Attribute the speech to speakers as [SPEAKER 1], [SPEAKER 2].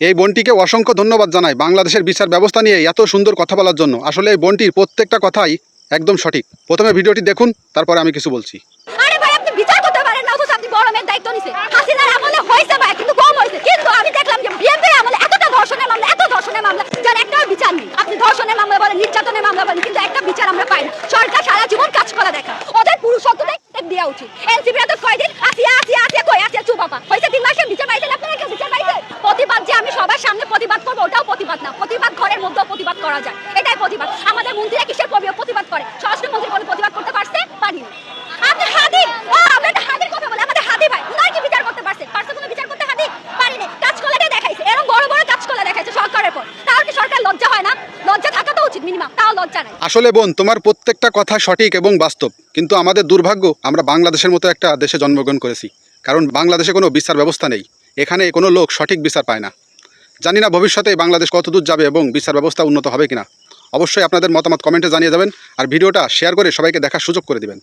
[SPEAKER 1] এই বোনটিকে অসংখ্য ধন্যবাদ জানাই বাংলাদেশের বিচার ব্যবস্থা নিয়ে এত সুন্দর কথা বলার জন্য। আসলে এই বোনটির প্রত্যেকটা কথাই একদম সঠিক। প্রথমে ভিডিওটি দেখুন, তারপরে আমি কিছু বলছি।
[SPEAKER 2] আরে ভাই, আপনি বিচার করতে পারেন না, অথচ আপনি বড় মেয়ের দায়িত্ব নিছেন। হাসিনার আমলে হয়েছে ভাই, কিন্তু কম হয়েছে। কিন্তু আমি দেখলাম যে বিএনপির আমলে এতটা ধর্ষণের মামলা, এত ধর্ষণের মামলা, যার একটাও বিচার নেই। আপনি ধর্ষণের মামলা বলেন, নির্যাতনের মামলা বলেন, কিন্তু একটা বিচার আমরা পাই না। সরকার সারা জীবন কাজ করা দেখা, ওদের পুরুষত্বটাই দেওয়া উচিত। এনসিপিরা তো কয়দিন আসিয়া কই আসিয়া চুপাপা হয়েছে 3 মাসে বিচার পাইছেন, আপনারা কেউ বিচার পাইছেন? প্রতিবাদ যে আমি সবার সামনে প্রতিবাদ করবো, ওটাও প্রতিবাদ না। প্রতিবাদ ঘরের মধ্যেও প্রতিবাদ করা যায়, এটাই প্রতিবাদ। আমাদের মন্ত্রীরা কিসের প্রতিবাদ করে? স্বরাষ্ট্রমন্ত্রী কোনো প্রতিবাদ করতে পারছে? পারিনি। আপনি হাদি, আমরা একটা হাদির কথা বলে, আমাদের হাদি ভাই উনার কি বিচার করতে পারছে? কোনো বিচার করতে হাদি পারিনি। কাজকলাটা দেখাইছে, এরকম বড় বড় কাজকলা দেখাইছে সরকারের পর। তাহলে কি সরকার লজ্জা হয় না? লজ্জা থাকা তো উচিত মিনিমাম, তাও লজ্জা নাই।
[SPEAKER 1] আসলে বোন, তোমার প্রত্যেকটা কথা সঠিক এবং বাস্তব, কিন্তু আমাদের দুর্ভাগ্য আমরা বাংলাদেশের মতো একটা দেশে জন্মগ্রহণ করেছি। কারণ বাংলাদেশে কোনো বিচার ব্যবস্থা নেই। এখানে কোনো লোক সঠিক বিচার পায় না। জানি না ভবিষ্যতে বাংলাদেশ কতদূর যাবে এবং বিচার ব্যবস্থা উন্নত হবে কিনা। অবশ্যই আপনাদের মতামত কমেন্টে জানিয়ে যাবেন, আর ভিডিওটা শেয়ার করে সবাইকে দেখার সুযোগ করে দিবেন।